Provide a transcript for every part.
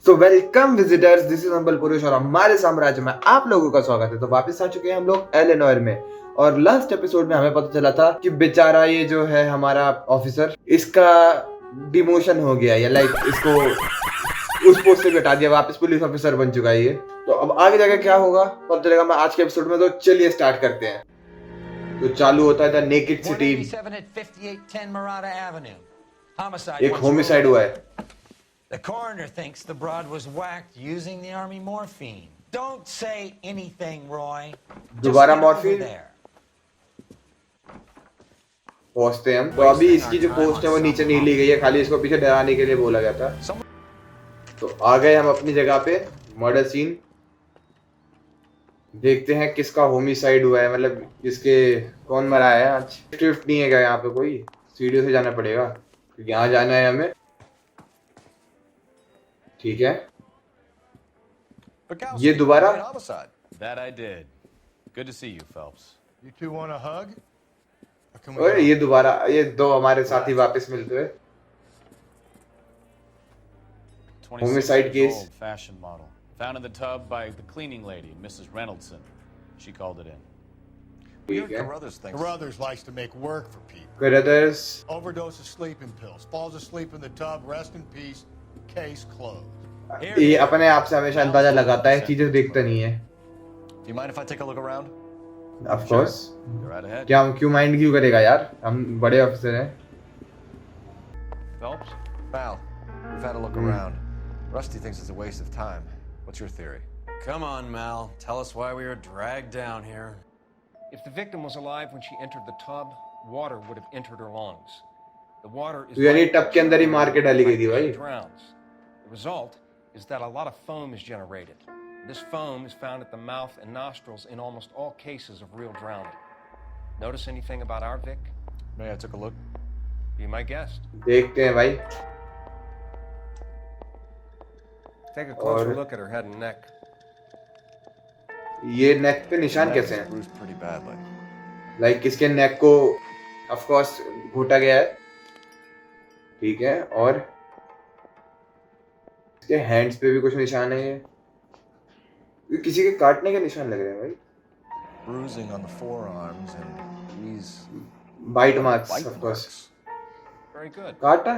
So welcome visitors, this is अंबल पुरुष और हमारे साम्राज्य में आप लोगों का स्वागत है। तो वापस आ चुके हैं हम लोग नॉयर में। और लास्ट एपिसोड में हमें पता चला था कि बेचारा ये जो है हमारा ऑफिसर, इसका डिमोशन हो गया या लाइक इसको उस पोस्ट से हटा दिया, वापस पुलिस ऑफिसर बन चुका है ये। तो अब आगे जाके क्या होगा पता चलेगा मैं आज के एपिसोड में। तो चलिए स्टार्ट करते हैं। तो चालू होता है द नेकेड सिटी। एक होमिसाइड हुआ है। The coroner thinks the broad was whacked using the army morphine. Don't say anything, Roy. दोबारा मॉर्फिन पहुंचते हैं हम। तो अभी इसकी जो पोस्ट है वो नीचे नहीं ली गई है, खाली इसको पीछे डराने के लिए बोला गया था। तो आ गए हम अपनी जगह पे। मर्डर सीन देखते हैं किसका होमिसाइड हुआ है, मतलब किसके कौन मरा है। आज शिफ्ट नहीं है क्या यहाँ पे, कोई सीढ़ियों से जाना पड़ेगा क्योंकि यहाँ जाना है हमें। ठीक है, ये दोबारा। That I did. Good to see you, Phelps. You two want a hug? और ये दोबारा, ये दो हमारे साथी वापस मिलते हुए। Homicide case. Fashion model. Found in the tub by the cleaning lady, Mrs. Reynoldson. She called it in. ठीक है। Carruthers likes to make work for people. Carruthers Overdose of sleeping pills. Falls asleep in the tub. Rest in peace. Case closed. ये अपने आप से हमेशा अंदाजा लगाता है, चीजें देखता नहीं है। Do you mind if I take a look around? Of course. You're right ahead. क्या क्यों माइंड क्यों करेगा यार, हम बड़े ऑफिसर हैं। Phelps? Val, we've had a look around. Rusty thinks it's a waste of time. What's your theory? Come on, Mal. Tell us why we were dragged down here. If the victim was alive when she entered the tub, water would have entered her lungs. The water is तो यानी tub के अंदर ही मार के डाली गई थी भाई। drowns. The result is that a lot of foam is generated. This foam is found at the mouth and nostrils in almost all cases of real drowning. Notice anything about our Vic? May I took a look? Be my guest. देखते हैं भाई। Take a closer look at her head and neck. ये नेक पे निशान कैसे हैं? Bruised pretty badly. Like किसके नेक को ऑफ कोर्स घोटा गया है। ठीक है, और इसके हैंड्स पे भी कुछ निशान है। ये किसी के काटने के निशान लग रहे हैं भाई। Bruising on the forearms and these bite marks bite of course. marks. Very good. काटा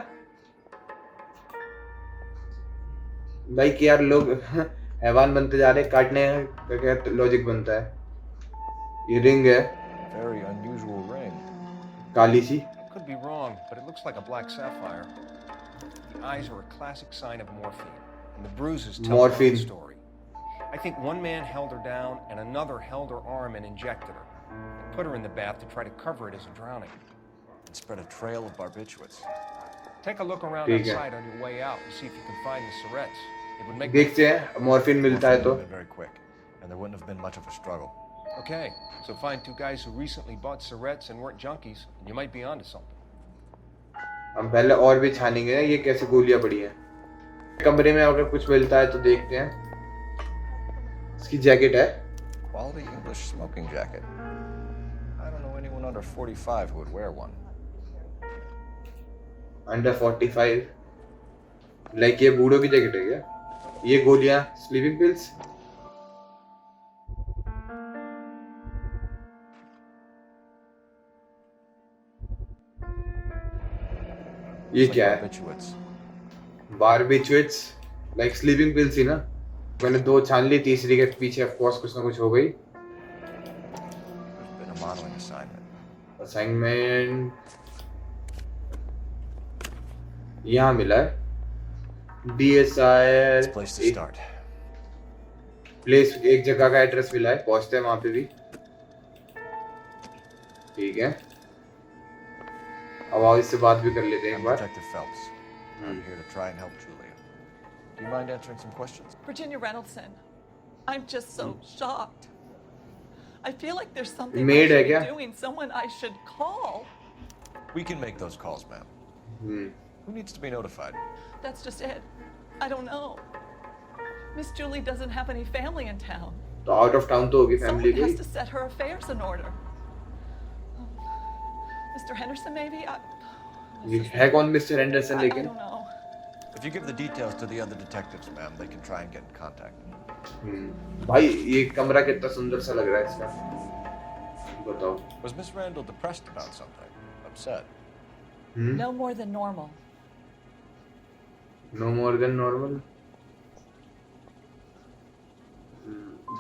भाई कि यार लोग हैवान बनते जा रहे हैं, काटने का क्या लॉजिक बनता है। ये रिंग है, Very unusual ring. Kali C. Could be wrong, but it looks like a black sapphire. The eyes are a classic sign of morphine, and the bruises tell their Morphine. own story. I think one man held her down and another held her arm and injected her. They put her in the bath to try to cover it as a drowning. And spread a trail of barbiturates. Take a look around ठीक है। outside on your way out and see if you can find the syrettes. It would make देखते हैं morphine मिलता है तो। Morphine would have been very quick, and there wouldn't have been much of a struggle. Okay, so find two guys who recently bought syrettes and weren't junkies, and you might be onto something. हम पहले और भी छानेंगे ना ये कैसे गोलियां पड़ी हैं। कमरे में अगर कुछ मिलता है तो देखते हैं। इसकी जैकेट है। Quality English smoking jacket. I don't know anyone under 45 who would wear one. Under 45 like ये बूढ़ों की जैकेट है क्या? ये गोलियां स्लीपिंग पिल्स। ये It's like क्या है? barbiturates. बारबिचुएट्स लाइक स्लीपिंग पिल्स ही ना। मैंने दो छान ली, तीसरी के पीछे ऑफ कोर्स कुछ ना कुछ हो गई। There's been a modeling assignment. Assignment यहाँ मिला है। It's DSI a place to start. Place, एक जगह का एड्रेस मिला है, पहुंचते हैं वहां पे भी। ठीक है, अब आओ इससे बात भी कर लेते हैं एक I'm bar. Detective Phelps. I'm here to try and help Julia. Do you mind answering some questions? Virginia Reynoldson, I'm just so shocked. I feel like there's something I Maid है should क्या? be doing, someone I should call. We can make those calls, ma'am. Who needs to be notified? That's just it. I don't know. Miss Julie doesn't have any family in town. तो out of town तो होगी family Someone की। has to set her affairs in order. Mr. Henderson, maybe? है कौन mister Anderson? I लेकिन don't know. If you give the details to the other detectives, ma'am, they can try and get in contact. भाई ये कमरा कितना सुंदर सा लग रहा है इसका, बताओ। Was Miss Randall depressed about something? Upset? No more than normal. No more than normal.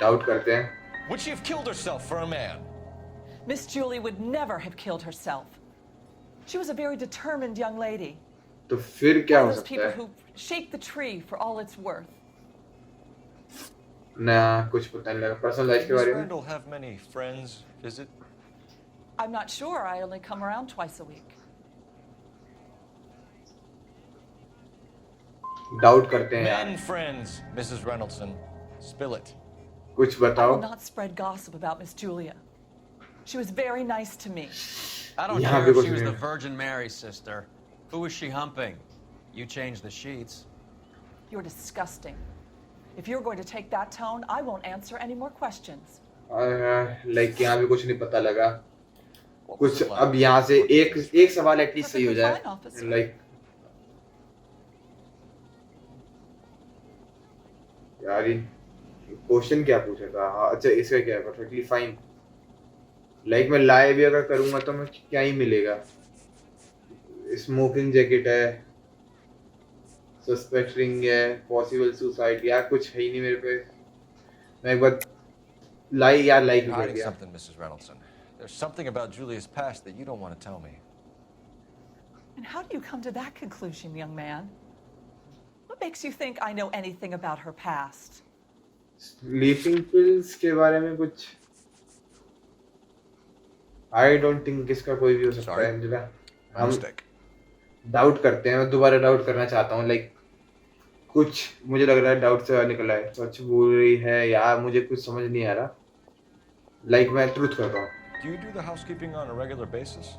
Doubt करते हैं। Would she have killed herself for a man? Miss Julie would never have killed herself. She was a very determined young lady. तो फिर क्या One हो of those सकता people है? who shake the tree for all it's worth. ना कुछ पता नहीं लगा पर्सनल लाइफ Did के Miss बारे में। Randall have many friends visit? I'm not sure. I only come around twice a week. Doubt करते हैं यार। Men friends, Mrs. Reynolds. Spill it. कुछ I बताओ। will not spread gossip about Miss Julia. She was very nice to me. I don't यहाँ care पे if कुछ she was नहीं the है। Virgin Mary, sister. Who was she humping? You changed the sheets. You're disgusting. If you're going to take that tone, I won't answer any more questions. Like यहाँ भी कुछ नहीं पता लगा। What was कुछ it like? अब यहाँ से एक सवाल एटलीस्ट सही हो Perfectly जाए। fine, officer. लाइक यार ये क्वेश्चन क्या पूछा था? हाँ अच्छा इसका क्या है? Perfectly fine. लाइक मैं लाई भी अगर करूंगा तो मैं क्या ही मिलेगा? स्मोकिंग जैकेट है, सस्पेक्ट रिंग है, पॉसिबल सुसाइड, यार कुछ है ही नहीं मेरे पे। मैं एक बार लाई You're कर hiding दिया। something, Mrs. Reynolds. There's something about Julia's past that you don't want to tell me. And how do you come to that conclusion, young man? What makes you think I know anything about her past? Sleeping pills के बारे में कुछ I don't think इसका कोई भी हो सकता Sorry. है अंजला। My हम mistake. डाउट करते हैं, मैं दोबारा डाउट करना चाहता हूँ। लाइक कुछ मुझे लग रहा है डाउट से निकला है। सच बोल रही है यार, मुझे कुछ समझ नहीं आ रहा। लाइक मैं ट्रूथ कर रहा हूँ। Do you do the housekeeping on a regular basis?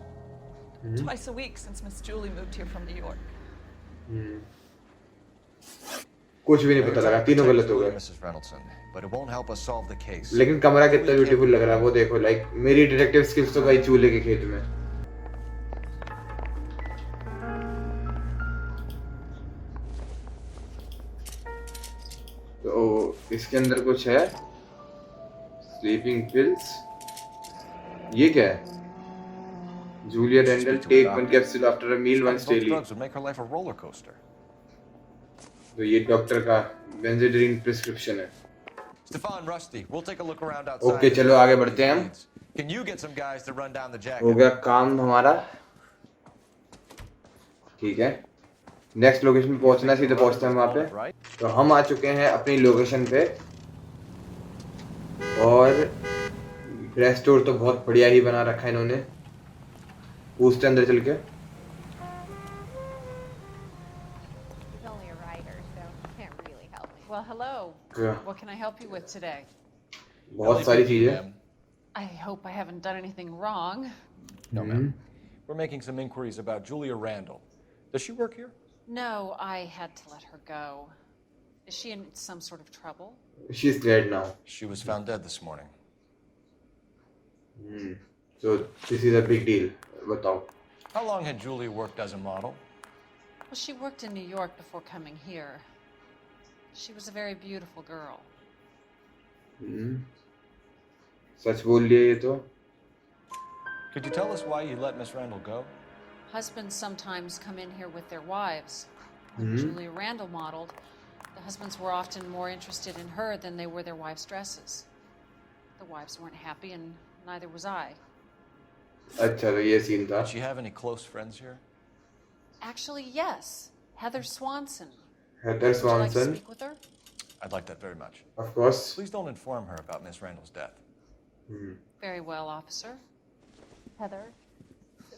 Twice a week since Miss Julie moved here from New York. कुछ भी नहीं पता लगा, तीनों गलत हो गए। Mrs. Reynolds, but it won't help us solve the case. लेकिन कमरा कितना ब्यूटीफुल लग रहा है वो देखो। लाइक मेरी डिटेक्टिव स्किल्स तो गई चूल्हे के खेत में। तो इसके अंदर कुछ है, स्लीपिंग पिल्स। ये क्या है? Julia Rendell take one capsule after a meal once Both daily. drugs would make her life a roller coaster. तो ये डॉक्टर का बेंजाडिन प्रिस्क्रिप्शन है। Stefan, Rusty, we'll take a look around outside. Okay चलो आगे बढ़ते हैं हम। Can you get some guys to run down the हो jacket? गया काम हमारा, ठीक है। नेक्स्ट लोकेशन पे पहुंचना है, सीधे पहुंचते हैं वहाँ पे। Right? तो हम आ चुके हैं अपनी लोकेशन पे और रेस्टोरेंट तो बहुत बढ़िया ही बना रखा है इन्होंने। पूछते अंदर चल के। He's only a writer, so he can't really help me. Well, hello. क्या? What can I help you with today? बहुत सारी चीजें। Ma'am. I hope I haven't done anything wrong. No, ma'am. We're making some inquiries about Julia Randall. Does she work here? No, I had to let her go. Is she in some sort of trouble? She's dead now. She was found dead this morning. So this is a big deal. बताओ। How long had Julia worked as a model? Well, she worked in New York before coming here. She was a very beautiful girl. सच बोल लिया ये तो। Could you tell us why you let Miss Randall go? Husbands sometimes come in here with their wives. When Julia Randall modeled, the husbands were often more interested in her than they were their wives' dresses. The wives weren't happy, and neither was I. अच्छा तो ये scene था। Did she have any close friends here? Actually, yes. Heather Swanson. Heather Would you like to Swanson, speak with her? I'd like that very much. of course. Please don't inform her about Miss Randall's death. Very well, officer. Heather,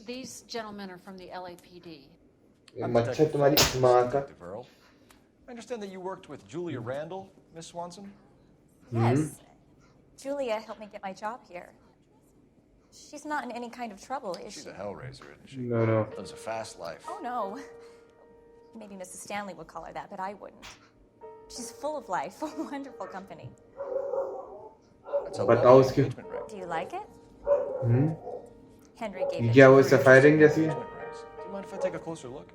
these gentlemen are from the LAPD. ये मच्छर तुम्हारी माँ का। Detective Earl. I understand that you worked with Julia Randall, Miss Swanson? Yes. Julia helped me get my job here. She's not in any kind of trouble, is She's she? a hellraiser, isn't she? No no. Lives a fast life. Oh, no. Maybe Mrs. Stanley would call her that, but I wouldn't. She's full of life, a wonderful company. That's a बताओ lovely उसकी। engagement ring. Do you like it? Hmm. Henry gave it क्या to वो me. सफायरिंग जैसी है? Engagement rings. Do you mind if I take a closer look?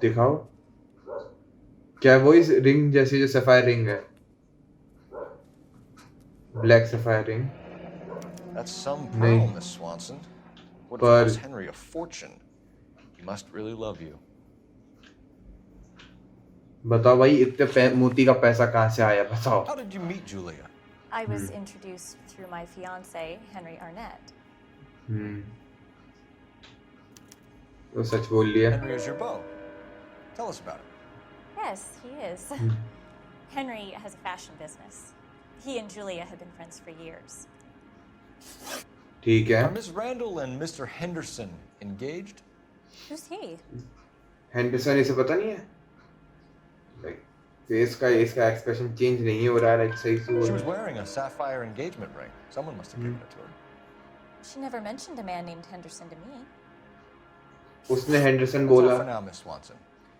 दिखाओ। क्या वही ring जैसी जो सफायर रिंग है, black sapphire ring? That's some नहीं, pearl, Miss Swanson. Would have पर cost Henry a fortune. He must really love you. बताओ भाई, इतने मोती का पैसा कहाँ से आया बताओ? How did you meet Julia? I was introduced through my fiance, Henry Arnett. तो सच बोल लिया। Henry is your beau. Tell us about it. Yes, he is. Henry has a fashion business. He and Julia have been friends for years. ठीक है। Are Miss Randall and Mr. Henderson engaged? Who's he? Henderson, इसे पता नहीं है? Like face का इसका expression change नहीं हो रहा है, लाइक सही से She was wearing a sapphire engagement ring. Someone must have given it to her. She never mentioned a man named Henderson to me. उसने हेंडरसन That's all बोला। for now, Miss Swanson.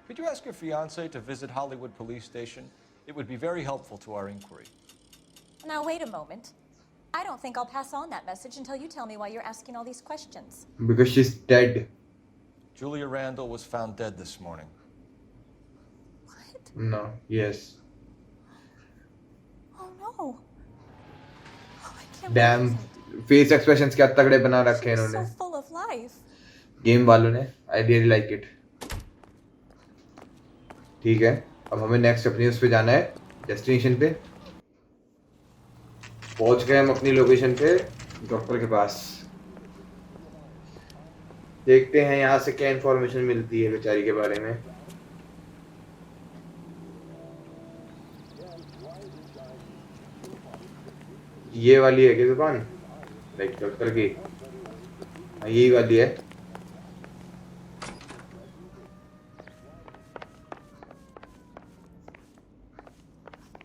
Could you ask your fiance to visit Hollywood Police Station? It would be very helpful to our inquiry. Now, wait a moment. I don't think I'll pass on that message until you tell me why you're asking all these questions. Because she's dead. Julia Randall was found dead this morning. What? No. Yes. Oh, no. Oh, I can't Damn. believe it. Face expressions क्या तगड़े बना रखे हैं She was इन्होंने so full of life. Game वालों ने। I really like it. ठीक है, अब हमें नेक्स्ट अपनी उस पे जाना है, डेस्टिनेशन पे। पहुंच गए हम अपनी लोकेशन पे, डॉक्टर के पास। देखते हैं यहाँ से क्या इंफॉर्मेशन मिलती है बेचारी के बारे में। ये वाली है क्या दुकान, लाइक डॉक्टर की? हाँ, यही वाली है।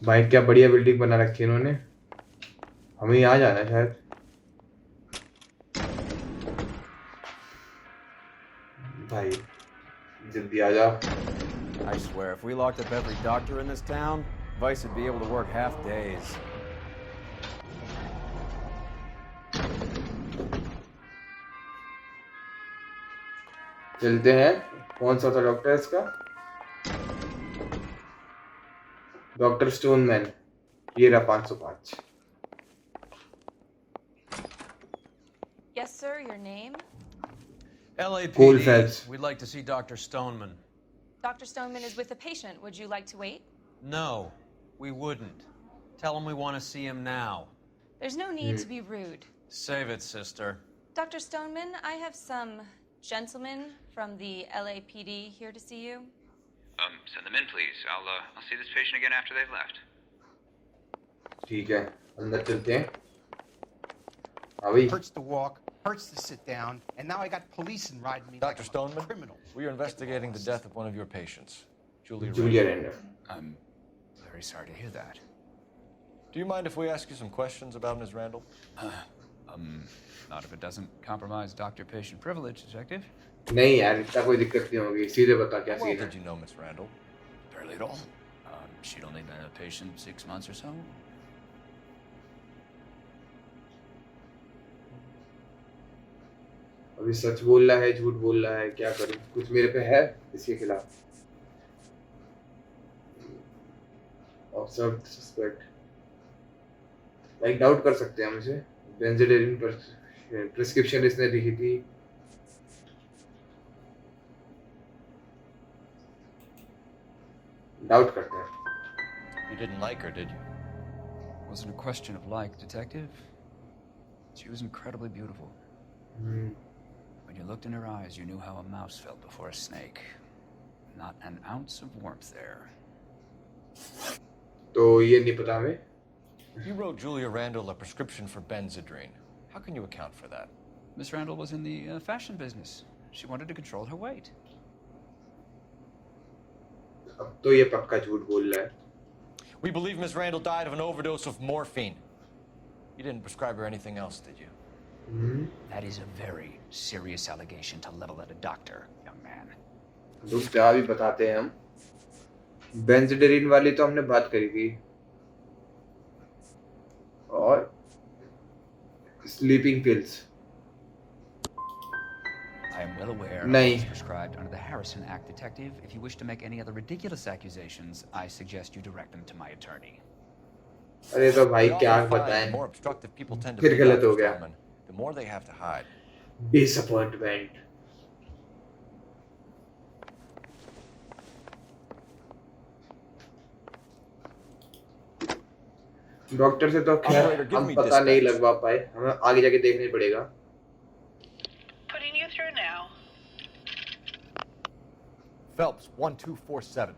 भाई क्या बढ़िया बिल्डिंग बना रखी है इन्होंने। हमें यहाँ जाना है शायद। भाई जल्दी आ जा। I swear, if we locked up every doctor in this town, Vice would be able to work half days. चलते हैं। कौन सा था डॉक्टर इसका? Doctor Stoneman. ये रहा 505। Yes, sir. Your name? Coalfields. LAPD. We'd like to see Dr. Stoneman. Dr. Stoneman is with a patient. Would you like to wait? No, we wouldn't. Tell him we want to see him now. There's no need to be rude. Save it, sister. Dr. Stoneman, I have some gentlemen from the LAPD here to see you. Send them in, please. I'll see this patient again after they've left. ठीक है, अंदर चलते हैं। हाँ भाई। Hurts to walk, hurts to sit down, and now I got policemen riding me Dr. like I'm a Stoneman, criminal. we are investigating the death of one of your patients, Julia Randall. I'm very sorry to hear that. Do you mind if we ask you some questions about Ms. Randall? Not if it doesn't compromise doctor-patient privilege, Detective. नहीं यार, इतना कोई दिक्कत नहीं होगी। सीधे बता क्या How well सीन है। did you know Ms. Randall? Barely at all. She'd only been a patient 6 months or so. अभी सच बोल रहा है, झूठ बोल रहा है, क्या करूं? कुछ मेरे पे है इसके खिलाफ? Observed suspect. लाइक डाउट कर सकते हैं हम इसे। बेंजोडाइजिन पर प्रिस्क्रिप्शन इसने लिखी थी। डाउट करते हैं। You didn't like her, did you? Wasn't a question of like, Detective. She was incredibly beautiful. When you looked in her eyes, you knew how a mouse felt before a snake. Not an ounce of warmth there. तो ये नहीं पता हमें। You wrote Julia Randall a prescription for Benzedrine. How can you account for that? Miss Randall was in the fashion business. She wanted to control her weight. अब तो ये पक्का झूठ बोल रहा है। We believe Ms. Randall died of an overdose of morphine. You didn't prescribe her anything else, did you? That is a very serious allegation to level at a doctor, young man. रुक जा, अभी बताते हैं हम। बेंजोडाइजिन वाली तो हमने बात करी थी, और sleeping pills. I I am well aware of नहीं। what is prescribed under the Harrison Act, Detective. If you wish to make any other ridiculous accusations, I suggest you direct them to my attorney. अरे तो भाई We क्या often find बताएं? the more obstructive people tend to फिर be, गलत हो Dr. गया। Stallman, the more they have to hide. Disappointment. Doctor से तो खैर Operator, give हम me पता नहीं dispatch. लगवा पाए, हमें आगे जाके देखना ही पड़ेगा। Putting you through now. Phelps, 1247.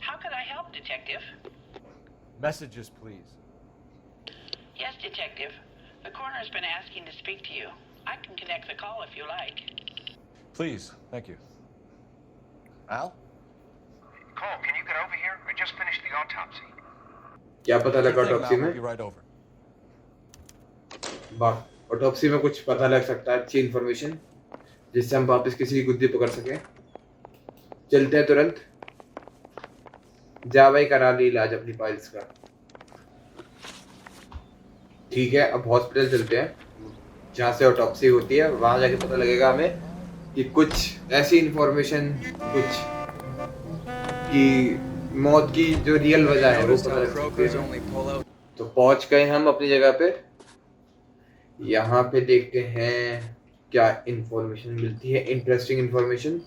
How can I help, Detective? Messages, please. Yes, Detective. The coroner's been asking to speak to you. I can connect the call if you like. Please, thank you. Al? Cole, can you get over here? I just finished the autopsy. क्या पता लगा Sure thing, autopsy Mal. में? We'll be right over. वाह, autopsy में कुछ पता लग सकता है, अच्छी इन्फॉर्मेशन जिससे हम वापस किसी की गुद्दी पकड़ सके। चलते हैं तुरंत। जा भाई, करा ली इलाज अपनी फाइल्स का। ठीक है, अब हॉस्पिटल चलते हैं जहाँ से ऑटोप्सी होती है। वहां जाके पता लगेगा हमें कि कुछ ऐसी इन्फॉर्मेशन, कुछ कि मौत की जो रियल वजह है वो पता लग सकती है। तो पहुंच गए हम अपनी जगह पे। यहाँ पे देखते हैं क्या इन्फॉर्मेशन मिलती है, इंटरेस्टिंग इन्फॉर्मेशन।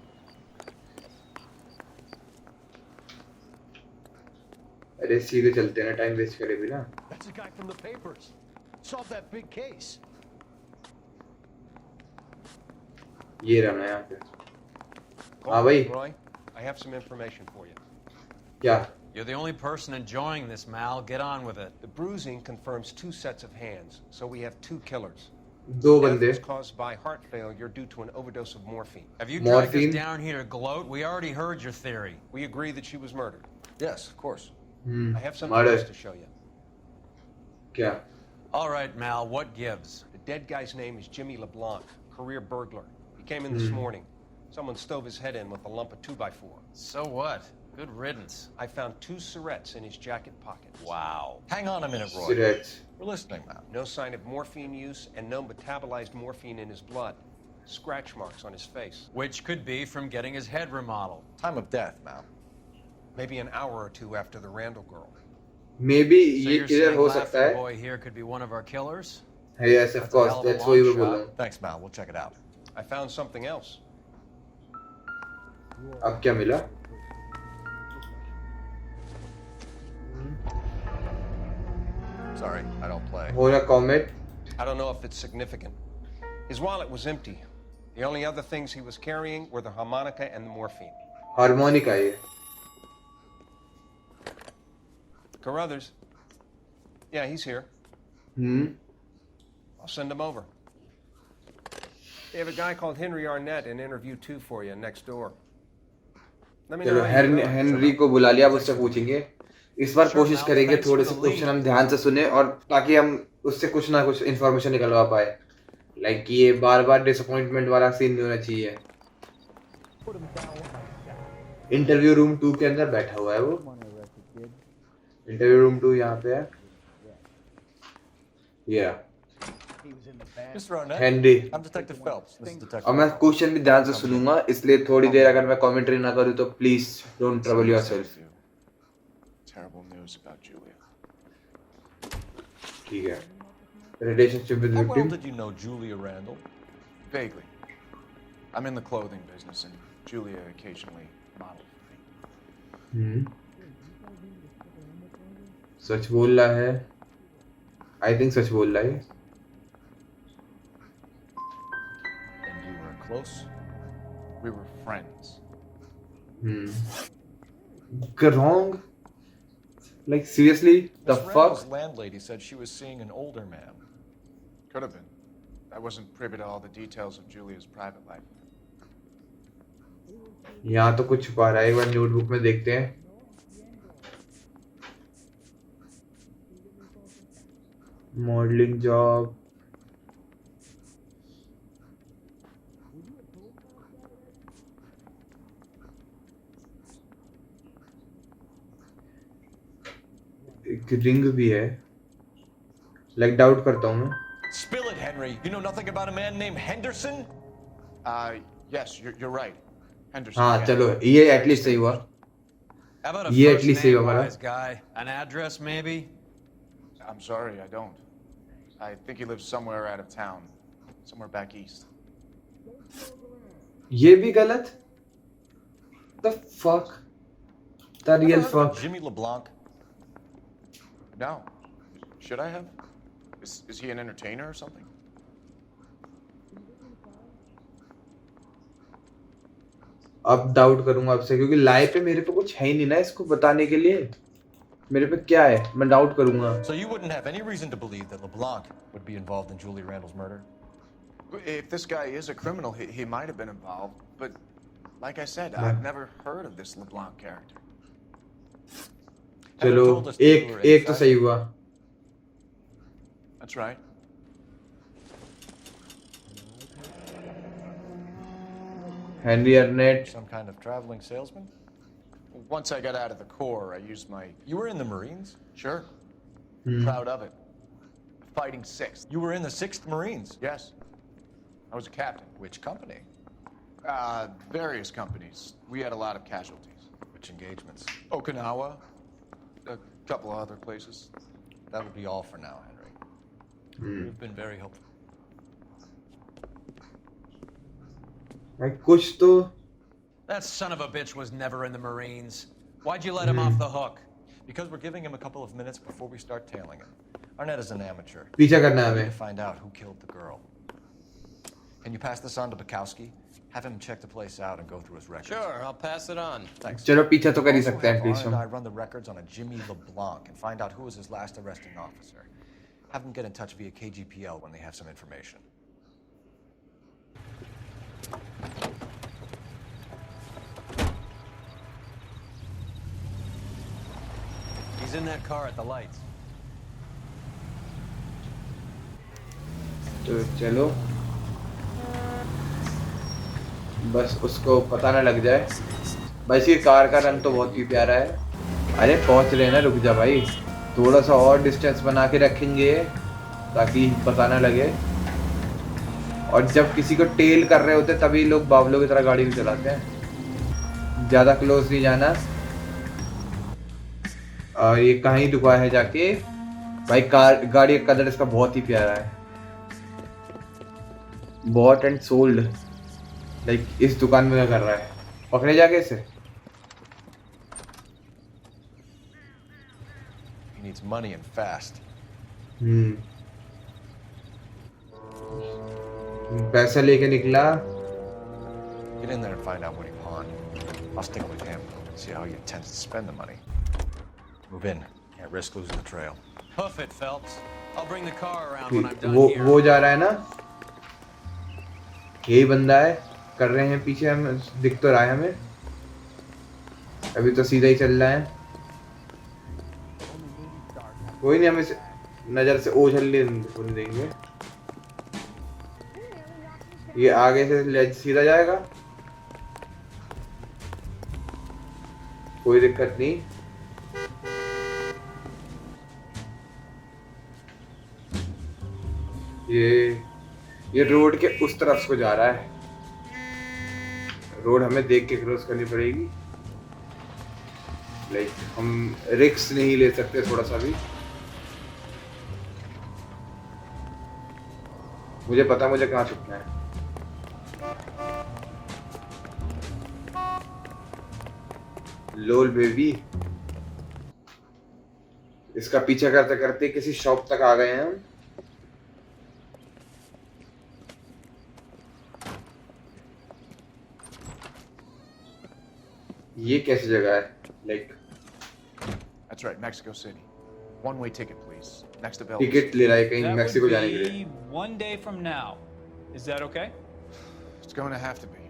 अरे सीधे चलते हैं ना, टाइम वेस्ट करे भी ना। That's the guy from the papers. Solved that big case. ये रहा ना यहाँ पे। हाँ भाई, Roy, I have some information for you. क्या? You're the only person enjoying this, Mal. Get on with it. The bruising confirms 2 sets of hands, so we have 2 killers. दो Death बंदे। was caused by heart failure due to an overdose of morphine. Have you dragged us Morphine? down here to gloat? We already heard your theory. We agree that she was murdered. Yes, of course. I have something murder। else to show you. क्या? All right, Mal, what gives? The dead guy's name is Jimmy LeBlanc, career burglar. He came in this morning. Someone stove his head in with a lump of 2x4. So what? Good riddance. I found 2 cigarettes in his jacket pocket. Wow. Hang on a minute, Roy. Cigarettes। We're listening now. No sign of morphine use and no metabolized morphine in his blood. Scratch marks on his face. Which could be from getting his head remodeled. Time of death, Mal. Maybe an hour or 2 after the Randall girl. Maybe So ये you're किधर saying हो सकता Laughing है? Boy here could be one of our killers? Yes, of That's a course. hell of a That's why we long were बोल रहा shot. हूँ। Thanks, Mal. We'll check it out. I found something else. अब क्या मिला? Sorry, I don't play. हो ना comet. I don't know if it's significant. His wallet was empty. The only other things he was carrying were the harmonica and the morphine. Harmonica ये। Carruthers. Yeah, he's here. I'll send him over. They have a guy called Henry Arnett in interview 2 for you next door. Let me know चलो how you go. Henry को बुला लिया, अब उससे पूछेंगे। इस बार कोशिश करेंगे थोड़े से क्वेश्चन हम ध्यान से सुने और ताकि हम उससे कुछ ना कुछ इन्फॉर्मेशन निकलवा पाए। लाइक ये बार बार डिसअपॉइंटमेंट वाला सीन नहीं होना चाहिए। इंटरव्यू रूम 2 के अंदर बैठा हुआ है वो। इंटरव्यू रूम 2 यहाँ पे है। Yeah. Mr. Arnett. Henry. I'm Detective Phelps. This is Detective. और मैं क्वेश्चन भी ध्यान से सुनूंगा, इसलिए थोड़ी देर अगर मैं कमेंट्री ना करूँ तो please don't trouble yourself. Terrible news about Julia. ठीक है। Relationship with How well victim. did you know Julia Randall? Vaguely. I'm in the clothing business, and Julia occasionally modeled for me. सच बोल रहा है। I think सच बोल रहा है। And you were close? We were friends. Wrong? Like seriously? The Miss fuck? Randall's landlady said she was seeing an older man. Could have been. I wasn't privy to all the details of Julia's private life. यहाँ तो कुछ छुपा रहा है, एक बार notebook में देखते हैं। Modelling job. एक रिंग भी है। लाइक डाउट करता हूँ मैं। Spill it, Henry. You know nothing about a man named Henderson? Yes, you're right. Henderson. हाँ yeah. चलो ये एटलीस्ट सही हुआ. How about a ये first एटलीस्ट सही name, हुआ wise guy? An address, maybe? I'm sorry, I don't. I think he lives somewhere out of town. Somewhere back east. ये भी गलत. The fuck? The real fuck. Jimmy LeBlanc? No. Should I have? Is he an entertainer or something? अब doubt करूंगा आपसे क्योंकि live पे मेरे पे कुछ है ही नहीं ना इसको बताने के लिए. मेरे पे क्या है? मैं डाउट करूंगा. So you wouldn't have any reason to believe that LeBlanc would be involved in Julie Randall's murder? If this guy is a criminal, he might have been involved. But like I said, I've never heard of this LeBlanc character. चलो एक तो सही हुआ. That's right. Henry Arnett. Some kind of traveling salesman? Once I got out of the Corps, I used my... You were in the Marines? Sure. Hmm. Proud of it. Fighting 6th. You were in the 6th Marines? Yes. I was a captain. Which company? Various companies. We had a lot of casualties. Which engagements? Okinawa. A couple of other places. That would be all for now, Henry. You've been very helpful. भाई कुछ तो. That son of a bitch was never in the Marines. Why'd you let him off the hook? Because we're giving him a couple of minutes before we start tailing him. Arnett is an amateur. पीछा करना है We need हमें. to find out who killed the girl. Can you pass this on to Bukowski? Have him check the place out and go through his records. Sure, I'll pass it on. Thanks. चलो पीछा तो कर ही Also सकते हैं have at least Arnett हम. and I run the records on a Jimmy LeBlanc and find out who was his last arresting officer. Have them get in touch via KGPL when they have some information. He's in that car at the lights. तो चलो बस उसको पता ना लग जाए. भाई इसकी कार का रंग तो बहुत ही प्यारा है. अरे पहुंच रहे हैं ना, रुक जा भाई. थोड़ा सा और डिस्टेंस बना के रखेंगे ताकि पता ना लगे. और जब किसी को टेल कर रहे होते तभी लोग बावलों की तरह गाड़ी भी चलाते हैं. ज़्यादा क्लोज नहीं जाना. और ये कहीं दुकान है जाके. भाई कार गाड़ी का कलर इसका बहुत ही प्यारा है. Bot and sold. लाइक इस दुकान में क्या कर रहा है? पकड़े जाके इसे. He needs money and fast. पैसा लेके निकला. Get in there and find out what he pawned. I'll stick with him. See how he intends to spend the money. Move in. Can't risk losing the trail. Hoof it, Phelps. I'll bring the car around when I'm done here. वो जा रहा है ना. यही बंदा है. कर रहे हैं पीछे. हम दिख तो रहा है हमें. अभी तो सीधा ही चल रहा है. कोई नहीं, हमें नजर से ओझल नहीं देंगे. ये आगे से सीधा जाएगा. कोई दिक्कत नहीं. ये रोड के उस तरफ को जा रहा है. रोड हमें देख के क्रॉस करनी पड़ेगी. लाइक हम रिस्क नहीं ले सकते थोड़ा सा भी. मुझे पता मुझे कहाँ छुपना है. लोल बेबी. इसका पीछा करते करते किसी शॉप तक आ गए हैं हम. ये कैसी जगह है? Like That's right, Mexico City. One-way ticket, please. Next to Belvis. Ticket ले रहा है कहीं मैक्सिको जाने के लिए. One day from now. Is that okay? It's going to have to be.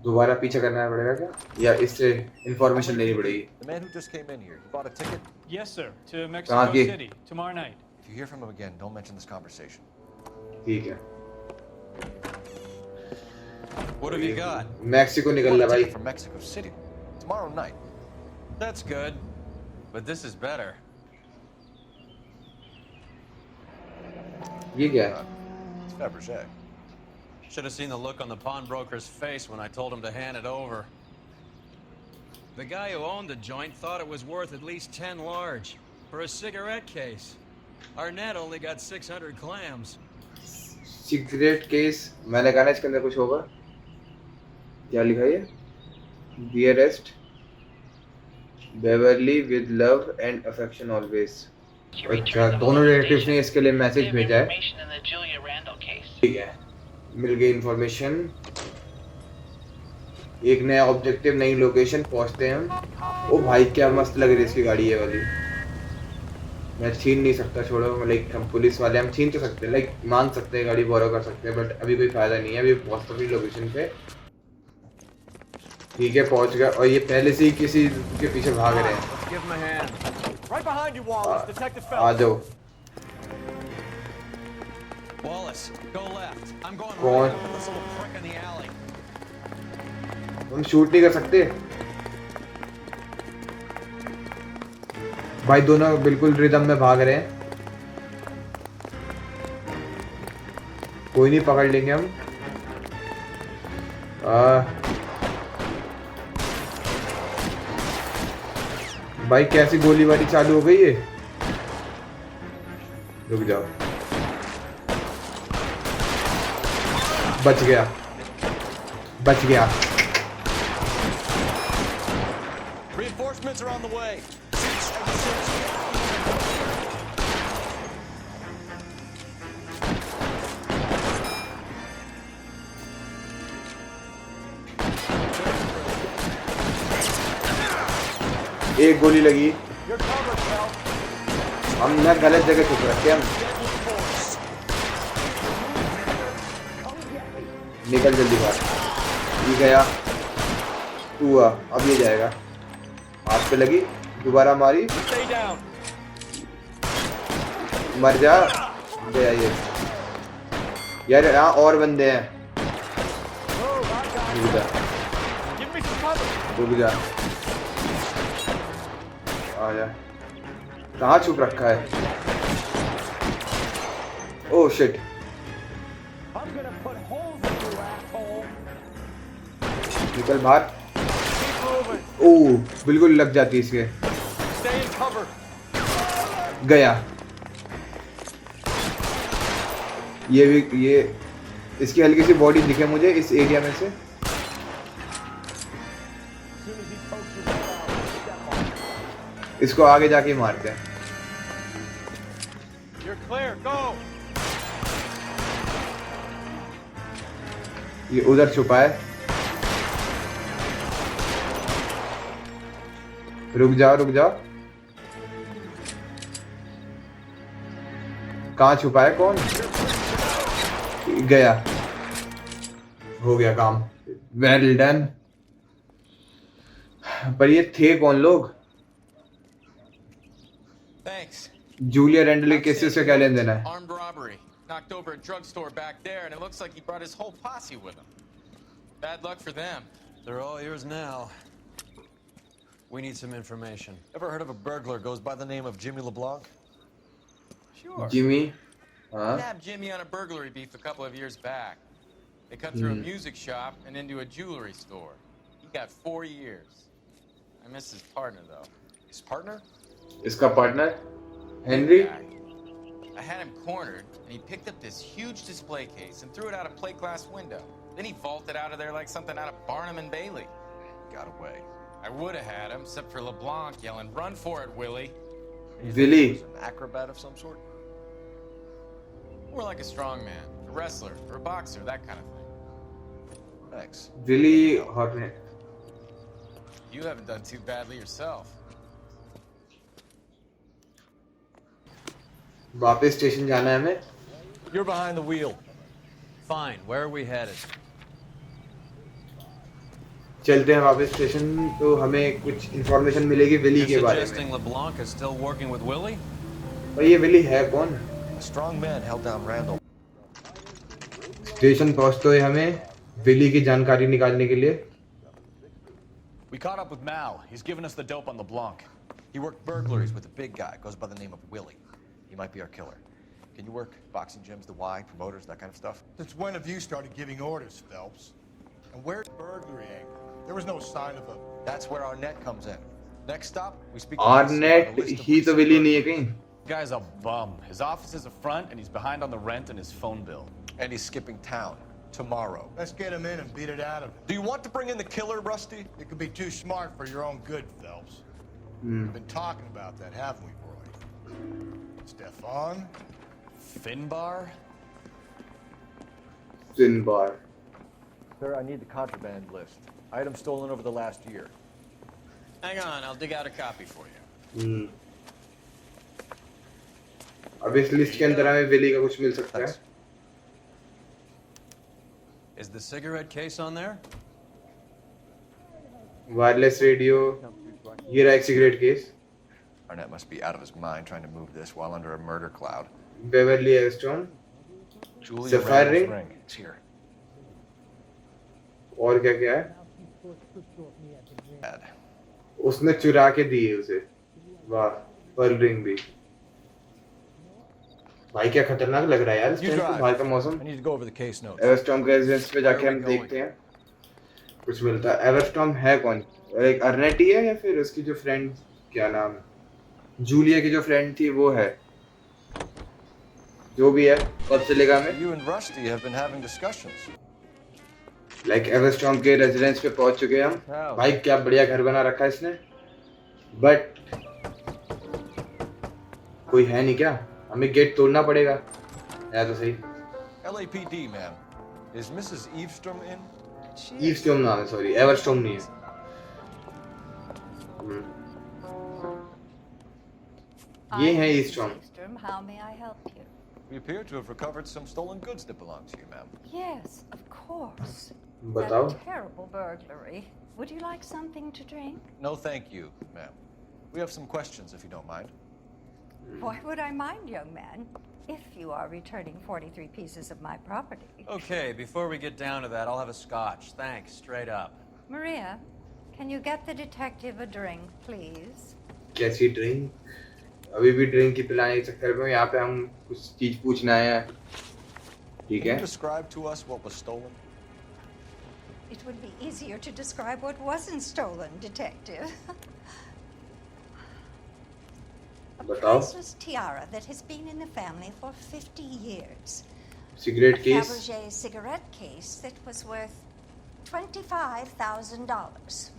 दोबारा पीछा करना पड़ेगा क्या? या इससे इंफॉर्मेशन लेनी पड़ेगी? The man who just came in here, he bought a ticket? Yes, sir. To Mexico City tomorrow night. If you hear from him again, don't mention this conversation. ठीक है. What have you got? Mexico निकल रहा भाई. From Mexico City tomorrow night. That's good. but this is better. ये क्या है? It's Fabergé. Should have seen the look on the pawnbroker's face when I told him to hand it over. The guy who owned the joint thought it was worth at least 10 large for a cigarette case. Arnett only got 600 clams. Cigarette case मैंने कहा ना इसके अंदर कुछ होगा। क्या लिखा है? Dearest Beverly with love and affection always. अच्छा, दोनों डिटेक्टिव्स ने इसके लिए मैसेज भेजा है। ठीक है, मिल गई इंफॉर्मेशन। एक नया ऑब्जेक्टिव, नई लोकेशन, पहुंचते हैं हम। ओ भाई क्या मस्त लग रही है इसकी गाड़ी ये वाली। मैं छीन नहीं सकता, छोड़ो। लाइक हम पुलिस वाले, हम छीन तो सकते हैं, लाइक मांग सकते हैं, गाड़ी बोरो कर सकते हैं, बट अभी कोई फायदा नहीं है। अभी पहुंच तो लोकेशन पे। ठीक है, पहुंच गया। और ये पहले से ही किसी के पीछे भाग रहे हैं। आ जाओ। कौन? हम शूट नहीं कर सकते भाई, दोनों बिल्कुल रिदम में भाग रहे हैं। कोई नहीं, पकड़ लेंगे हम। भाई कैसी गोलीबारी चालू हो गई है। रुक जाओ, बच गया, बच गया। Reinforcements are on the way. एक गोली लगी। हम ना गलत जगह छुप रखे हम। निकल जल्दी बाहर। ये गया, तू आ, अब ये जाएगा। हाथ पे लगी, दोबारा मारी, मर जा। गया ये। यार यहाँ और बंदे हैं। रुक जा, रुक जा। आजा। कहाँ छुप रखा है? Oh shit. निकल बाहर। ओह बिल्कुल लग जाती है इसके। गया। ये भी, ये इसकी हल्की सी बॉडी दिखे मुझे इस एरिया में से। इसको आगे जाके मारते हैं। ये उधर छुपा है। रुक जाओ, रुक जाओ। कहाँ छुपा है? कौन? गया। हो गया काम। Well done. पर ये थे कौन लोग? जूलिया रेंडल के केस से क्या लेन देना है? Armed robbery. Knocked over a drugstore back there, and it looks like he brought his whole posse with him. Bad luck for them. They're all yours now. We need some information. Ever heard of a burglar goes by the name of Jimmy LeBlanc? Sure. Jimmy? Nabbed Jimmy on a burglary beef a couple of years back. They cut through a music shop and into a jewelry store. He got 4 years. I miss his partner though. His partner? इसका partner Henry. I had him cornered, and he picked up this huge display case and threw it out a plate glass window. Then he vaulted out of there like something out of Barnum and Bailey. Got away. I would have had him, except for LeBlanc yelling, "Run for it, Willie!" Willie. An acrobat of some sort? More like a strongman, a wrestler, or a boxer, that kind of thing. Thanks. Willie Hornet. You haven't done too badly yourself. वापस station जाना है हमें। You're behind the wheel. Fine. Where are we headed? चलते हैं वापस station, तो हमें कुछ इंफॉर्मेशन मिलेगी विली के बारे में। Suggesting LeBlanc is still working with Willie? भाई ये विली है कौन? A strong man held down Randall. Station पहुंचते हुए हमें विली की जानकारी निकालने के लिए। We caught up with Mal. He's given us the dope on LeBlanc. He worked burglaries with a big guy, goes by the name of Willie. He might be our killer. Can you work boxing gyms, the Y, promoters, that kind of stuff? Since when have you started giving orders, Phelps? And where's the burglary angle? There was no sign of a... That's where our net comes in. Next stop, we speak to Arnett ही तो Willie नहीं है कहीं. Guy's a bum. His office is a front, and he's behind on the rent and his phone bill. And he's skipping town tomorrow. Let's get him in and beat it out of him. Do you want to bring in the killer, Rusty? It could be too smart for your own good, Phelps. We've been talking about that, haven't we, Roy? Stefan? Finbar? Finbar. Sir, I need the contraband list. Items stolen over the last year. Hang on, I'll dig out a copy for you. अब इस list के अंदर हमें Willie का कुछ मिल सकता है. Is the cigarette case on there? Wireless radio. ये रहा एक cigarette case. Arnett must be out of his mind trying to move this while under a murder cloud. Beverly Airstone. Julia Sapphire Randall's ring. ring. It's here. और क्या क्या है? Bad. उसने चुरा के दी है उसे. वाह, पर्ल रिंग भी. भाई क्या खतरनाक लग रहा है यार इस टाइम पे बाहर का मौसम. I need to go over the case notes. एवरस्टॉम के रेजिडेंस पे जाके हम देखते हैं कुछ मिलता है. एवरस्टॉम है कौन? एक अर्नेट ही है या फिर उसकी जो फ्रेंड, क्या नाम है, जूलिया की जो फ्रेंड थी वो है? जो भी है कब चलेगा में. You and Rusty have been having discussions. Like एवरस्टॉम के रेजिडेंस पे पहुंच चुके हैं हम. भाई क्या बढ़िया घर बना रखा है इसने. बट कोई है नहीं क्या? हमें गेट तोड़ना पड़ेगा. या तो सही. LAPD, ma'am. Is Mrs. Eavesdrom in? ईवस्टॉम नाम है, सॉरी, एवरस्टॉम नहीं है. ये है ईवस्टॉम. How may I help you? We appear to have recovered some stolen goods that belong to you, ma'am. Yes, of course. बताओ. That terrible burglary. Would you like something to drink? No, thank you, ma'am. We have some questions, if you don't mind. Why would I mind, young man? If you are returning 43 pieces of my property. Okay, before we get down to that, I'll have a scotch. Thanks, straight up. Maria, can you get the detective a drink, please? कैसी drink? अभी भी drink की पिलाने के चक्कर में यहाँ पे हम कुछ चीज पूछना है. ठीक है. Can you describe to us what was stolen? It would be easier to describe what wasn't stolen, detective. A priceless tiara that has been in the family for 50 years. Cigarette case. A Fabergé cigarette case that was worth $25,000.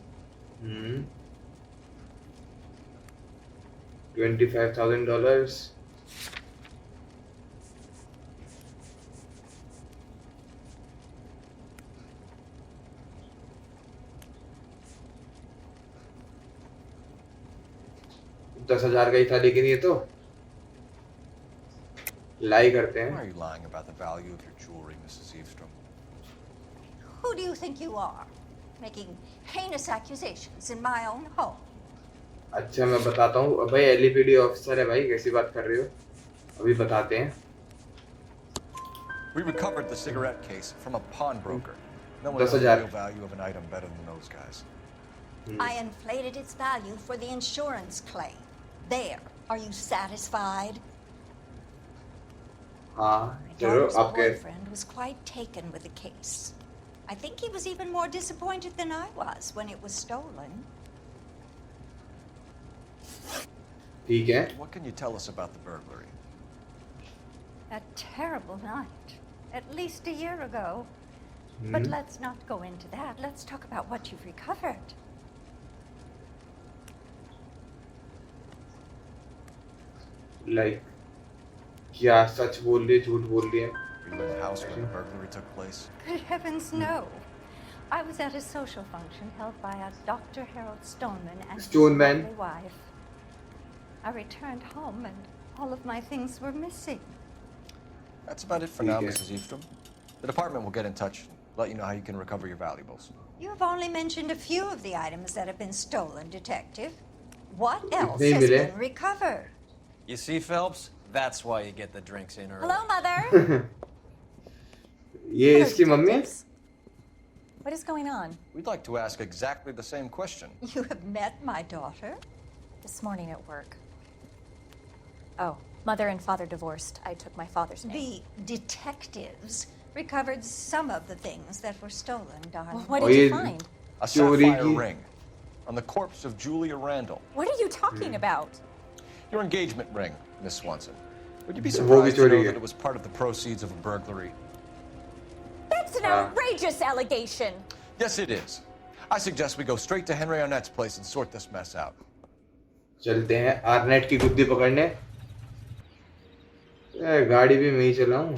$25,000. $10,000 का ही था, लेकिन ये तो लाई करते हैं. Why are you lying about the value of your jewelry, Mrs. Eavesdrom? Who do you think you are, making heinous accusations in my own home? अच्छा मैं बताता हूँ. भाई LAPD ऑफिसर है भाई, कैसी बात कर रहे हो? अभी बताते हैं. We recovered the cigarette case from a pawnbroker. No one knows the real value of an item better than those guys. I inflated its value for the insurance claim. There. Are you satisfied? हाँ, My चलो daughter's आपके. boyfriend was quite taken with the case. I think he was even more disappointed than I was when it was stolen. ठीक है. What can you tell us about the burglary? A terrible night. At least a year ago. But let's not go into that. Let's talk about what you've recovered. Like, क्या सच बोल रही है, झूठ बोल रही है? Were you in the house when the burglary took place? Good heavens, no. I was at a social function held by a Dr. Harold Stoneman and his lovely wife. I returned home and all of my things were missing. That's about it for now, Mrs. Eavesdrom. The department will get in touch and let you know how you can recover your valuables. You have only mentioned a few of the items that have been stolen, Detective. What else has been recovered? You see, Phelps? That's why you get the drinks in early. Hello, Mother. ये इसकी mummy है? What is going on? We'd like to ask exactly the same question. You have met my daughter? This morning at work. Oh, mother and father divorced. I took my father's name. The detectives recovered some of the things that were stolen, darling. Well, what did you find? A sapphire ring on the corpse of Julia Randall. What are you talking about? Your engagement ring, Miss Swanson. Would you be surprised to know that it was part of the proceeds of a burglary? That's an outrageous allegation. Yes, it is. I suggest we go straight to Henry Arnett's place and sort this mess out. चलते हैं Arnett की गुद्दी पकड़ने। गाड़ी भी मैं ही चलाऊं।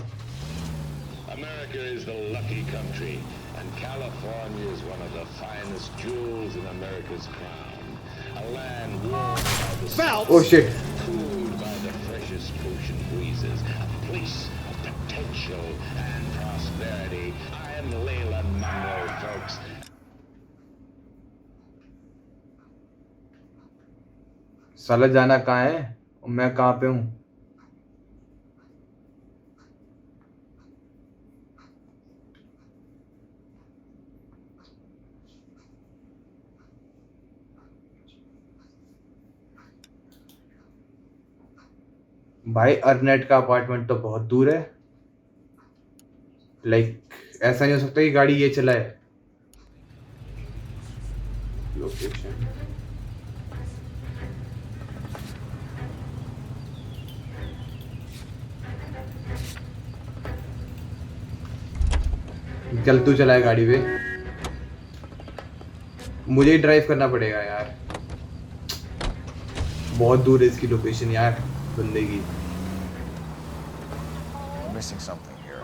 America is the lucky country, and California is one of the finest jewels in America's crown. A land warmed by the sun, oh shit, cooled by the freshest ocean breezes, a place of potential and prosperity. I am Leyland Monroe, folks. साला जाना कहाँ है और मैं कहाँ पे हूँ? भाई अर्नेट का अपार्टमेंट तो बहुत दूर है। ऐसा नहीं हो सकता कि गाड़ी ये चलाए। लोकेशन चल तू चलाए गाड़ी पे, मुझे ही ड्राइव करना पड़ेगा यार। बहुत दूर है इसकी लोकेशन यार बंदे की। Missing something here.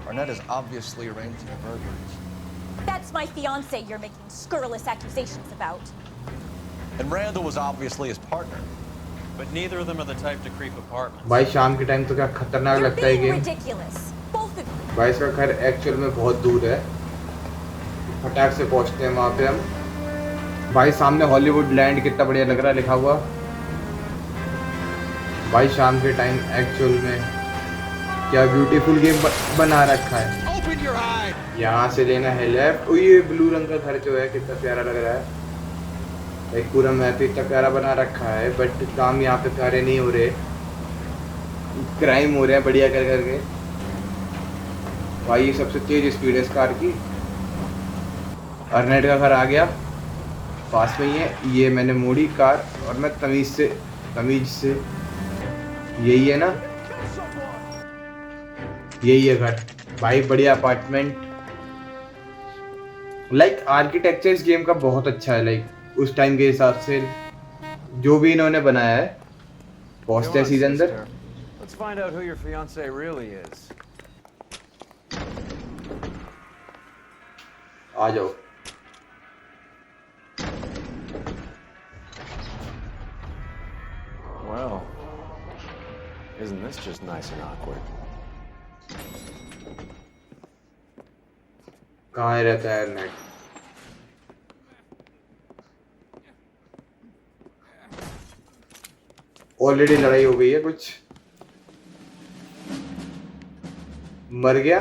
Arnett is obviously arranging a burglary. That's my fiance you're making scurrilous accusations about. And Randall was obviously his partner. But neither of them are the type to creep apartments. भाई शाम के time तो क्या खतरनाक लगता है game. Ridiculous. Both of you. भाई इसका घर एक्चुअल में बहुत दूर है, फटाक से पहुंचते हैं वहाँ पे हम। भाई सामने हॉलीवुड लैंड कितना बढ़िया लग रहा है लिखा हुआ। भाई शाम के टाइम एक्चुअल में क्या ब्यूटीफुल गेम बना रखा है। यहाँ से लेना है लेफ्ट। ये ब्लू रंग का घर जो है कितना प्यारा लग रहा है। एक पूरा मैप इतना प्यारा बना रखा है, बट काम यहाँ पे प्यारे नहीं हो रहे, क्राइम हो रहे हैं बढ़िया कर करके। भाई ये सबसे तेज स्पीड है इस कार की। अर्नेट का घर आ गया, पास में ही है। ये मैंने मोड़ी कार और मैं तमीज से यही है ना, यही है घर। भाई बढ़िया अपार्टमेंट। आर्किटेक्चर इस गेम का बहुत अच्छा है। उस टाइम के हिसाब से जो भी इन्होंने बनाया है। पहुंचते हैं सीधे अंदर। Let's find out who your fiance really is. आ जाओ। Well, isn't this just nice and awkward? कहाँ रहता है अर्नेट? ऑलरेडी लड़ाई हो गई है कुछ। मर गया।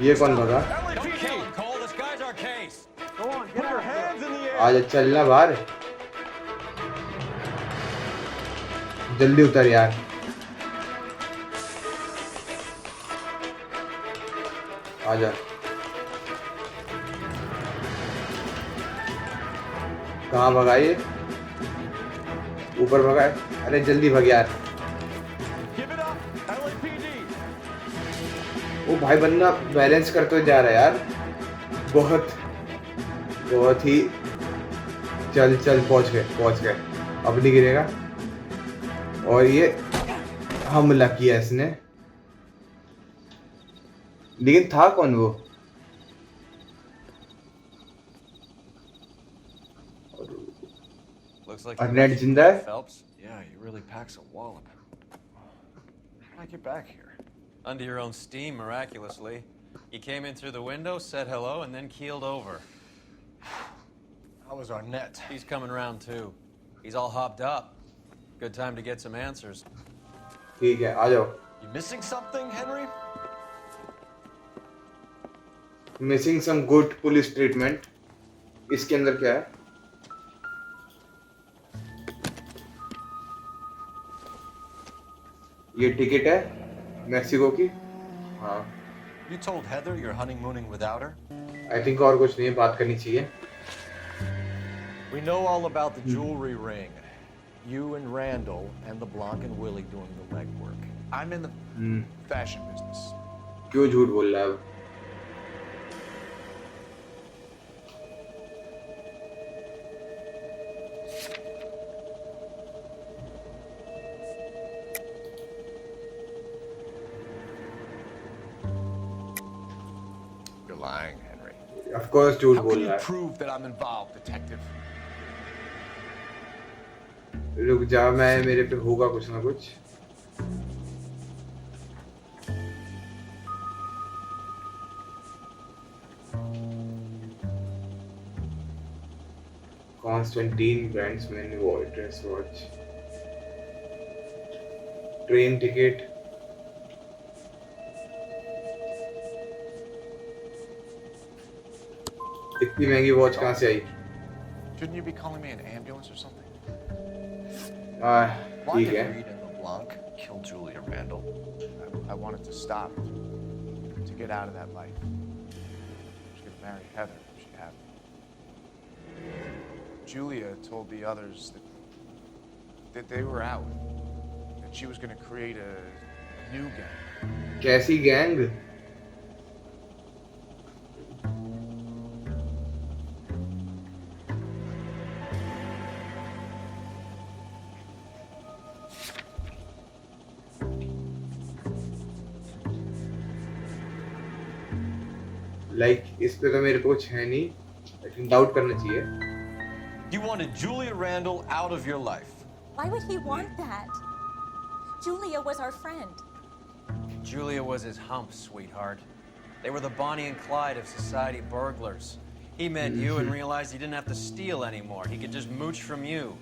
ये कौन भगा? आज चलना बाहर, जल्दी उतर यार। आजा। कहाँ भगा ये? ऊपर भगा है। अरे जल्दी भग यार। वो भाई बंदा बैलेंस करते हुए जा रहा है यार, बहुत ही। चल पहुंच गए। अब नहीं गिरेगा। और ये हमला किया इसने, लेकिन था कौन वो? अर्नेट जिंदा है? Yeah, he really packs a wallop. How'd I get back here? Under your own steam, miraculously. He came in through the window, said hello, and then keeled over. How was Arnett? He's coming round too. He's all hopped up. Good time to get some answers. ठीक है, आ जाओ। You missing something, Henry? Missing some good police treatment. इसके अंदर क्या है? ये ticket है Mexico की। हाँ You told Heather you're honeymooning without her? I think और कुछ नहीं बात करनी चाहिए। We know all about the jewelry ring. You and Randall and the Blanc and Willie doing the legwork. I'm in the fashion business. क्यों झूठ बोल रहा है अब? You're lying, Henry. Of course झूठ How बोल can रहा you है। prove that I'm involved, detective? रुक जा, मैं मेरे पे होगा कुछ ना कुछ। Constantine Brandsman dress watch, train ticket, इतनी महंगी वॉच कहाँ से आई? Shouldn't you be calling me an ambulance or something? Why ठीक did है। Reed and LeBlanc kill Julia Randall? I wanted to stop, to get out of that life. I was going to marry Heather if she had me. Julia told the others that they were out, that she was going to create a new gang. कैसी gang? Like इस पे तो मेरे को कुछ है नहीं, लेकिन डाउट करना चाहिए। You wanted Julia Randall out of your life. Why would he want that? Julia was our friend. Julia was his hump, sweetheart. They were the Bonnie and Clyde of society burglars. He met you and realized he didn't have to steal anymore. He could just mooch from you.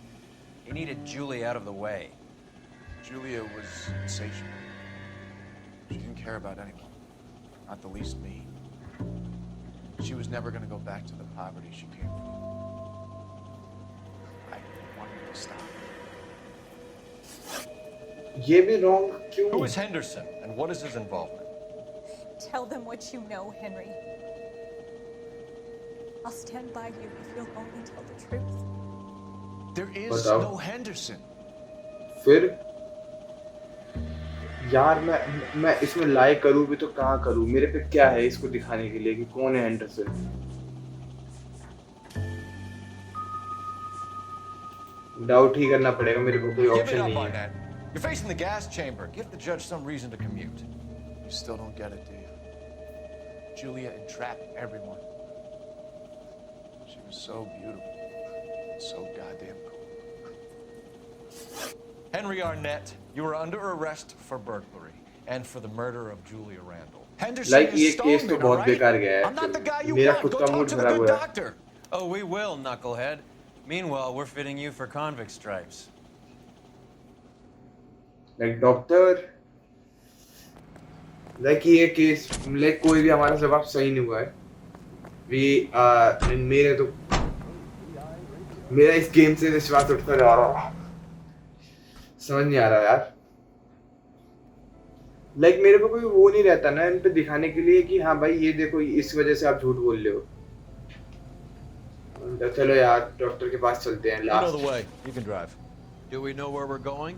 He needed Julia out of the way. Julia was insatiable. She didn't care about anyone, not the least me. She was never going to go back to the poverty she came from. I wanted to stop. ये भी wrong क्यों? Who is Henderson and what is his involvement? Tell them what you know, Henry. I'll stand by you if you'll only tell the truth. There is बताओ। no Henderson. फिर यार मैं इसमें लाई करूँ भी तो कहाँ करूँ? मेरे पे क्या है इसको दिखाने के लिए कि कौन है एंडरसन? डाउट ही करना पड़ेगा, मेरे को कोई Give it ऑप्शन up नहीं on है। that. You're facing the gas chamber. Give the judge some reason to commute. You still don't get it, do you? Julia entrapped everyone. She was so beautiful, so goddamn cool. Henry Arnett, you are under arrest for burglary and for the murder of Julia Randall. Henderson like ये is case तो Stoneman, बहुत all right? बेकार गया I'm not the guy है। you मेरा want. खुद Go का talk mood to the खराब good हुआ है। doctor. Oh, we will, knucklehead. Meanwhile, we're fitting you for convict stripes. Like doctor, like ये केस, लाइक कोई भी हमारा जवाब सही नहीं हुआ है। मेरा इस गेम से विश्वास उठता जा रहा है, समझ नहीं आ रहा यार। लाइक मेरे को कोई वो नहीं रहता ना इन पे दिखाने के लिए कि हाँ भाई ये देखो इस वजह से आप झूठ बोल रहे हो। तो चलो यार डॉक्टर के पास चलते हैं। You know the last way. You can drive. Do we know where we're going?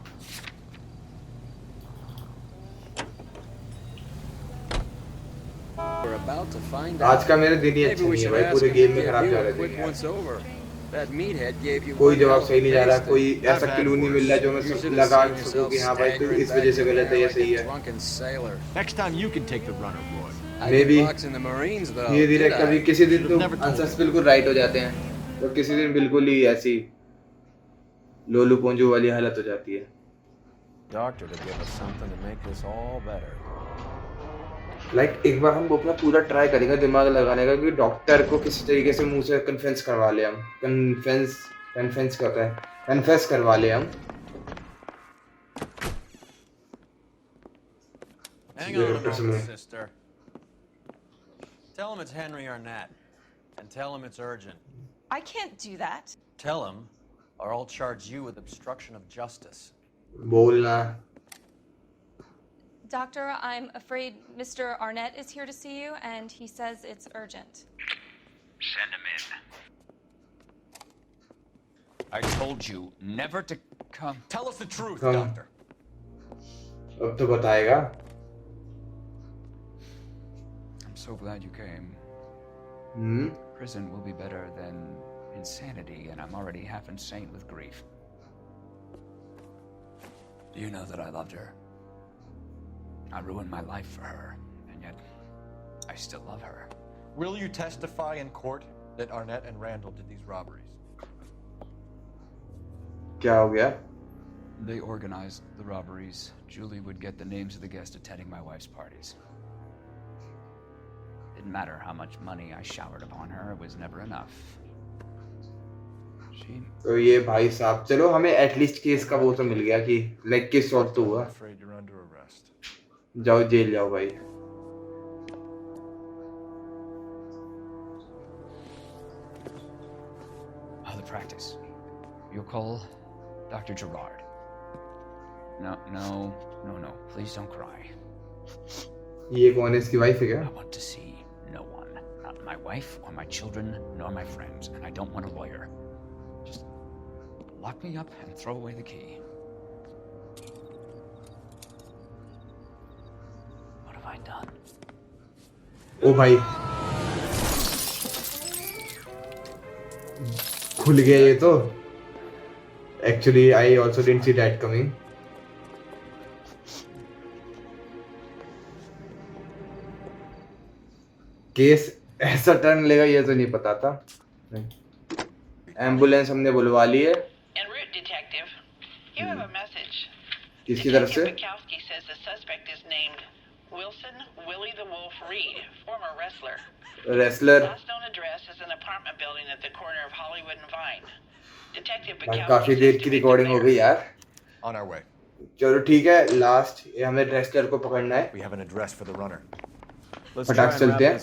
We're about to find आज out. का मेरा दिन ही Maybe अच्छा we नहीं है should भाई, ask पूरे him गेम to में give खराब you जा a रहे quick थे। once over. That meathead gave you कोई one जवाब hell सही of नहीं a जा रहा, tasting. कोई ऐसा I've had क्लू नहीं worse. मिल रहा जो मैं You सब should have लगा seen सकूं yourself कि हाँ भाई तो staggering इस वजह से back गलत है there या like सही a है। drunken sailor. Next time you can take the runner, Roy. I Maybe didn't box in the Marines though. धीरे धीरे did कभी I? किसी दिन तो Never told आंसर्स me. बिल्कुल राइट हो जाते हैं, तो किसी दिन बिल्कुल ही ऐसी लोलू पोंजू वाली हालत हो जाती है। Doctor to give us something to make this all better. Like एक बार हम अपना पूरा ट्राई करेंगे दिमाग लगाने का कि डॉक्टर को किसी तरीके से मुंह से कन्फेंस करवा ले हम। कन्फेंस क्या होता है? कन्फेस करवा ले हम। Hang on a moment, sister. Tell him it's Henry Arnett. And tell him it's urgent. I can't do that. Tell him, or I'll charge you with obstruction of justice. बोलना। Doctor, I'm afraid Mr. Arnett is here to see you, and he says it's urgent. Send him in. I told you never to come. Tell us the truth, Come. Doctor. अब तो बताएगा. I'm so glad you came. Prison will be better than insanity, and I'm already half insane with grief. Do you know that I loved her? I ruined my life for her, and yet I still love her. Will you testify in court that Arnett and Randall did these robberies? क्या हो गया? They organized the robberies. Julie would get the names of the guests attending my wife's parties. Didn't matter how much money I showered upon her, it was never enough. तो ये भाई साहब, चलो हमें at least case का वो तो मिल गया कि लाइक केस सॉल्व तो हुआ. जाओ जेल जाओ भाई. How the practice? You'll call Dr. Gerard. No. Please don't cry. ये कौन है? इसकी वाइफ है क्या? I want to see no one. Not my wife or my children nor my friends. And I don't want a lawyer. Just lock me up and throw away the key. What have I done? ओ भाई खुल गया ये तो. Actually, I also didn't see that coming. Case ऐसा turn लेगा ये तो नहीं पता था. एम्बुलेंस हमने बुलवा ली है. En route, detective. You have a message. किसकी तरफ से? Bukowski says the suspect is named Wilson Willie the Wolf Reed, former wrestler. Wrestler. Last known address is an apartment building at the corner of Hollywood and Vine. Detective काफी Bukowski देर की recording हो गई यार. On our way. चलो ठीक है. Last हमें wrestler को पकड़ना है. We have an address for the runner. फटाक चलते हैं.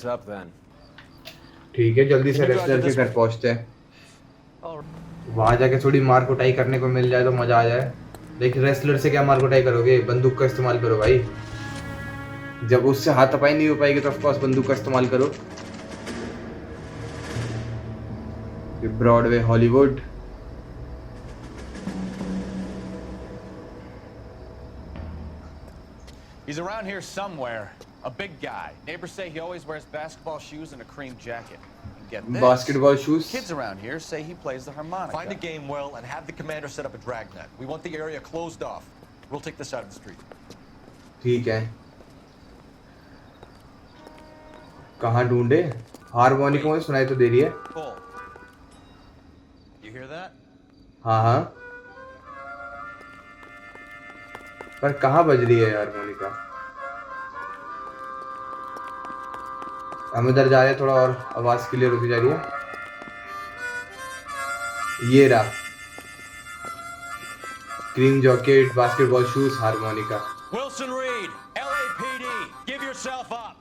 ठीक है, जल्दी से रेस्लर के घर पहुंचते हैं. वहां जाके थोड़ी मार कुटाई करने को मिल जाए तो मजा आ जाए. लेकिन रेस्लर से क्या मार कुटाई करोगे? बंदूक का इस्तेमाल करो भाई. जब उससे हाथापाई नहीं हो पाएगी तो ऑफ कोर्स बंदूक का इस्तेमाल करो. Broadway Hollywood. He's around here somewhere. A big guy. Neighbors say he always wears basketball shoes and a cream jacket. And get this. Basketball shoes. Kids around here say he plays the harmonica. Find a game well and have the commander set up a dragnet. We want the area closed off. We'll take this side of the street. ठीक है. कहाँ ढूंढे? Harmonica मुझे सुनाई तो दे रही है. You hear that? हाँ. पर कहाँ बज रही है हारमोनिका? हम इधर जा रहे हैं. थोड़ा और आवाज क्लियर होती जा रही है. ये रहा. Cream jacket, basketball shoes, harmonica. Wilson Reed, LAPD, give yourself up.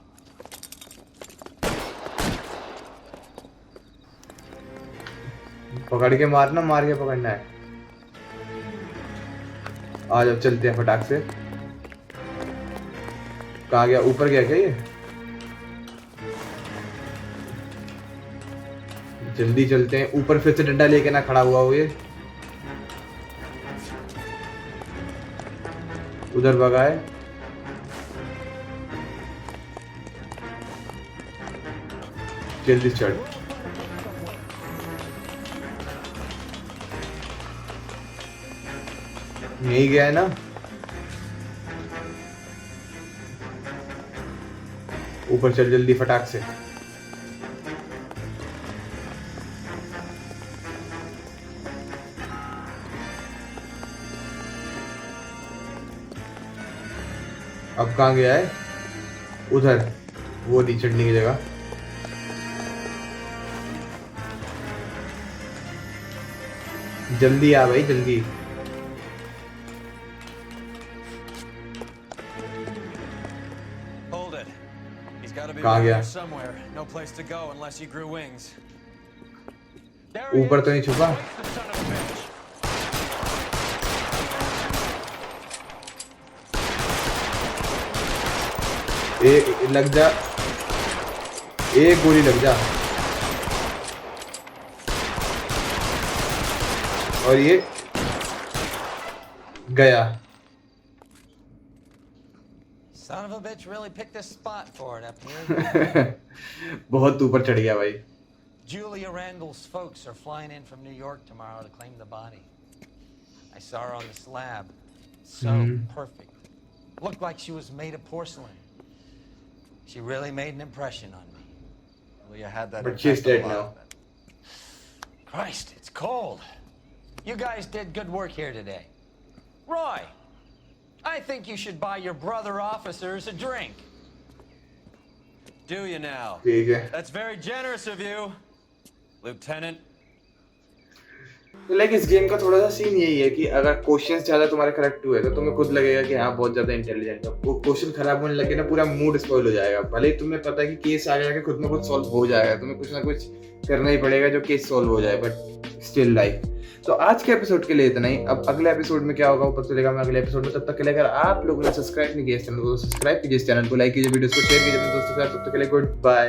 पकड़ के मारना, मार के पकड़ना है. आ जाओ चलते हैं फटाक से. कहाँ गया? ऊपर गया क्या ये? जल्दी चलते हैं. ऊपर फिर से डंडा लेके ना खड़ा हुआ हो ये. उधर भगाए. जल्दी चढ़. यही गया है ना? ऊपर चल जल्दी फटाक से. अब कहाँ गया है? उधर वो दी चढ़ने की जगह. जल्दी आ भाई जल्दी. Hold it. He's got to be कहाँ around गया? here somewhere. No place to go unless he grew wings. ऊपर तो नहीं छुपा? लग जा, एक गोली लग जा। और ये गया। Son of a bitch really picked this spot for it up here. बहुत ऊपर चढ़ गया भाई। Julia Randall's folks are flying in from New York tomorrow to claim the body. I saw her on the slab. So perfect. Looked like she was made of porcelain. She really made an impression on me. Julia had that. But she's dead now. Christ, it's cold. You guys did good work here today. Roy, I think you should buy your brother officers a drink. Do you now? ठीक है। That's very generous of you, Lieutenant. Like इस game का थोड़ा सा scene यही है कि अगर क्वेश्चंस ज्यादा तुम्हारे करेक्ट हुए तो तुम्हें खुद लगेगा कि हाँ बहुत ज्यादा इंटेलिजेंट है। वो क्वेश्चन खराब होने लगे ना पूरा मूड स्पॉइल हो जाएगा। भले ही तुम्हें पता है कि केस आ जाएगा, खुद में खुद सॉल्व हो जाएगा, तुम्हें कुछ ना कुछ करना ही पड़ेगा जो केस सॉल्व हो जाए, बट स्टिल लाइक। तो आज के एपिसोड के लिए इतना ही। अब अगले एपिसोड में क्या होगा वो पता चलेगा मैं अगले एपिसोड में। तब तक के लिए अगर आप लोगों ने सब्सक्राइब नहीं किया इस चैनल को तो सब्सक्राइब कीजिए, इस चैनल को लाइक कीजिए, वीडियोस को शेयर कीजिए अपने दोस्तों के साथ। तब तक के लिए गुड बाय।